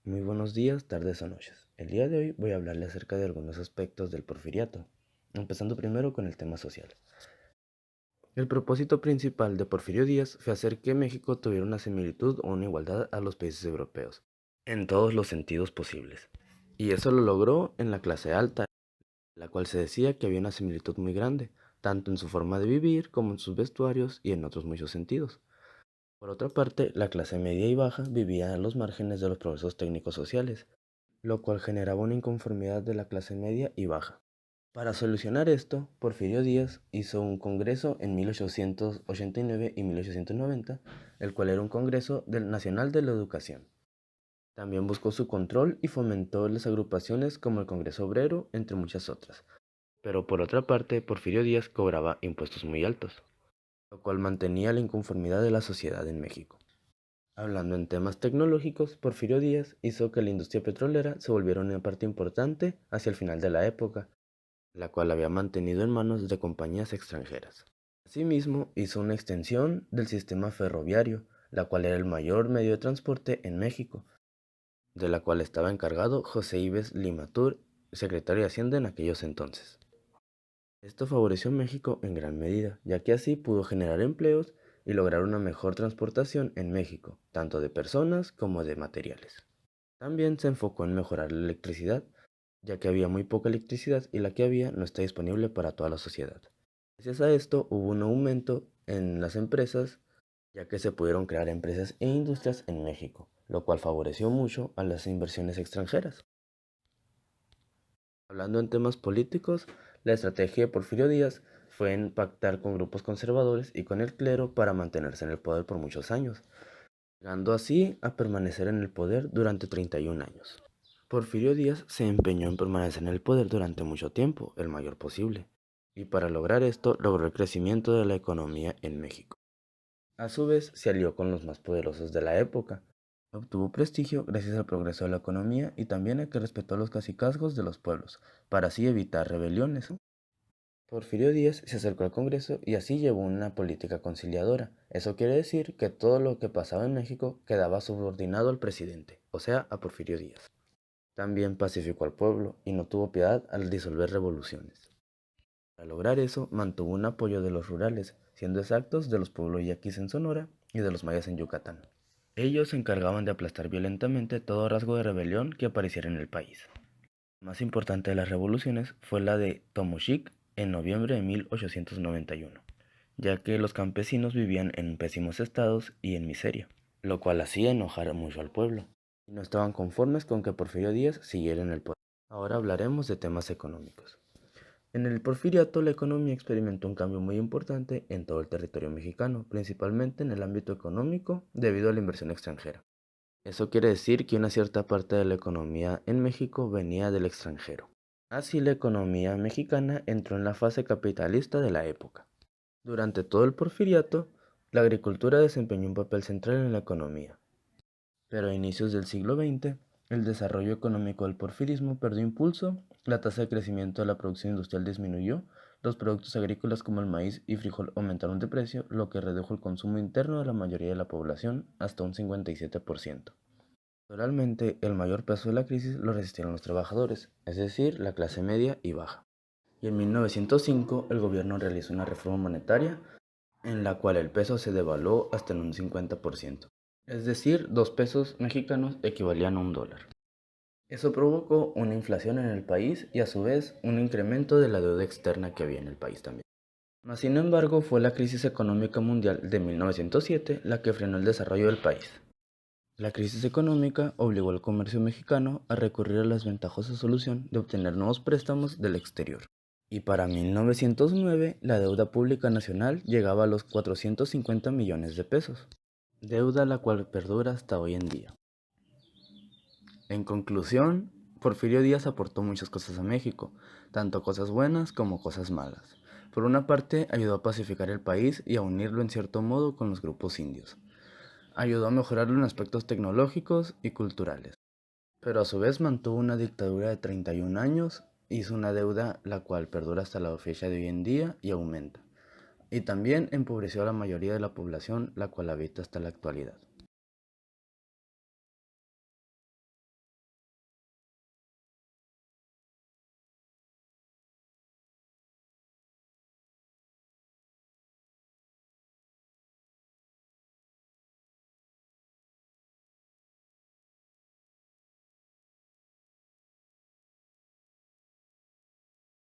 Muy buenos días, tardes o noches. El día de hoy voy a hablarle acerca de algunos aspectos del porfiriato, empezando primero con el tema social. El propósito principal de Porfirio Díaz fue hacer que México tuviera una similitud o una igualdad a los países europeos, en todos los sentidos posibles. Y eso lo logró en la clase alta, la cual se decía que había una similitud muy grande, tanto en su forma de vivir como en sus vestuarios y en otros muchos sentidos. Por otra parte, la clase media y baja vivía a los márgenes de los procesos técnicos sociales, lo cual generaba una inconformidad de la clase media y baja. Para solucionar esto, Porfirio Díaz hizo un congreso en 1889 y 1890, el cual era un congreso nacional de la educación. También buscó su control y fomentó las agrupaciones como el Congreso Obrero, entre muchas otras. Pero por otra parte, Porfirio Díaz cobraba impuestos muy altos, lo cual mantenía la inconformidad de la sociedad en México. Hablando en temas tecnológicos, Porfirio Díaz hizo que la industria petrolera se volviera una parte importante hacia el final de la época, la cual había mantenido en manos de compañías extranjeras. Asimismo, hizo una extensión del sistema ferroviario, la cual era el mayor medio de transporte en México, de la cual estaba encargado José Ives Limatur, secretario de Hacienda en aquellos entonces. Esto favoreció a México en gran medida, ya que así pudo generar empleos y lograr una mejor transportación en México, tanto de personas como de materiales. También se enfocó en mejorar la electricidad, ya que había muy poca electricidad y la que había no está disponible para toda la sociedad. Gracias a esto hubo un aumento en las empresas, ya que se pudieron crear empresas e industrias en México, lo cual favoreció mucho a las inversiones extranjeras. Hablando en temas políticos, la estrategia de Porfirio Díaz fue en pactar con grupos conservadores y con el clero para mantenerse en el poder por muchos años, llegando así a permanecer en el poder durante 31 años. Porfirio Díaz se empeñó en permanecer en el poder durante mucho tiempo, el mayor posible, y para lograr esto logró el crecimiento de la economía en México. A su vez, se alió con los más poderosos de la época. Obtuvo prestigio gracias al progreso de la economía y también a que respetó los cacicazgos de los pueblos, para así evitar rebeliones. Porfirio Díaz se acercó al Congreso y así llevó una política conciliadora. Eso quiere decir que todo lo que pasaba en México quedaba subordinado al presidente, o sea, a Porfirio Díaz. También pacificó al pueblo y no tuvo piedad al disolver revoluciones. Para lograr eso, mantuvo un apoyo de los rurales, siendo exactos de los pueblos yaquis en Sonora y de los mayas en Yucatán. Ellos se encargaban de aplastar violentamente todo rasgo de rebelión que apareciera en el país. La más importante de las revoluciones fue la de Tomochic en noviembre de 1891, ya que los campesinos vivían en pésimos estados y en miseria, lo cual hacía enojar mucho al pueblo, y no estaban conformes con que Porfirio Díaz siguiera en el poder. Ahora hablaremos de temas económicos. En el Porfiriato la economía experimentó un cambio muy importante en todo el territorio mexicano, principalmente en el ámbito económico debido a la inversión extranjera. Eso quiere decir que una cierta parte de la economía en México venía del extranjero. Así la economía mexicana entró en la fase capitalista de la época. Durante todo el Porfiriato, la agricultura desempeñó un papel central en la economía. Pero a inicios del siglo XX, el desarrollo económico del porfirismo perdió impulso, la tasa de crecimiento de la producción industrial disminuyó, los productos agrícolas como el maíz y frijol aumentaron de precio, lo que redujo el consumo interno de la mayoría de la población hasta un 57%. Naturalmente, el mayor peso de la crisis lo resistieron los trabajadores, es decir, la clase media y baja. Y en 1905 el gobierno realizó una reforma monetaria en la cual el peso se devaluó hasta en un 50%. Es decir, 2 pesos mexicanos equivalían a un dólar. Eso provocó una inflación en el país y a su vez un incremento de la deuda externa que había en el país también. Mas sin embargo, fue la crisis económica mundial de 1907 la que frenó el desarrollo del país. La crisis económica obligó al comercio mexicano a recurrir a la ventajosa solución de obtener nuevos préstamos del exterior. Y para 1909, la deuda pública nacional llegaba a los 450 millones de pesos, deuda la cual perdura hasta hoy en día. En conclusión, Porfirio Díaz aportó muchas cosas a México, tanto cosas buenas como cosas malas. Por una parte, ayudó a pacificar el país y a unirlo en cierto modo con los grupos indios. Ayudó a mejorarlo en aspectos tecnológicos y culturales. Pero a su vez mantuvo una dictadura de 31 años, hizo una deuda la cual perdura hasta la fecha de hoy en día y aumenta. Y también empobreció a la mayoría de la población, la cual habita hasta la actualidad.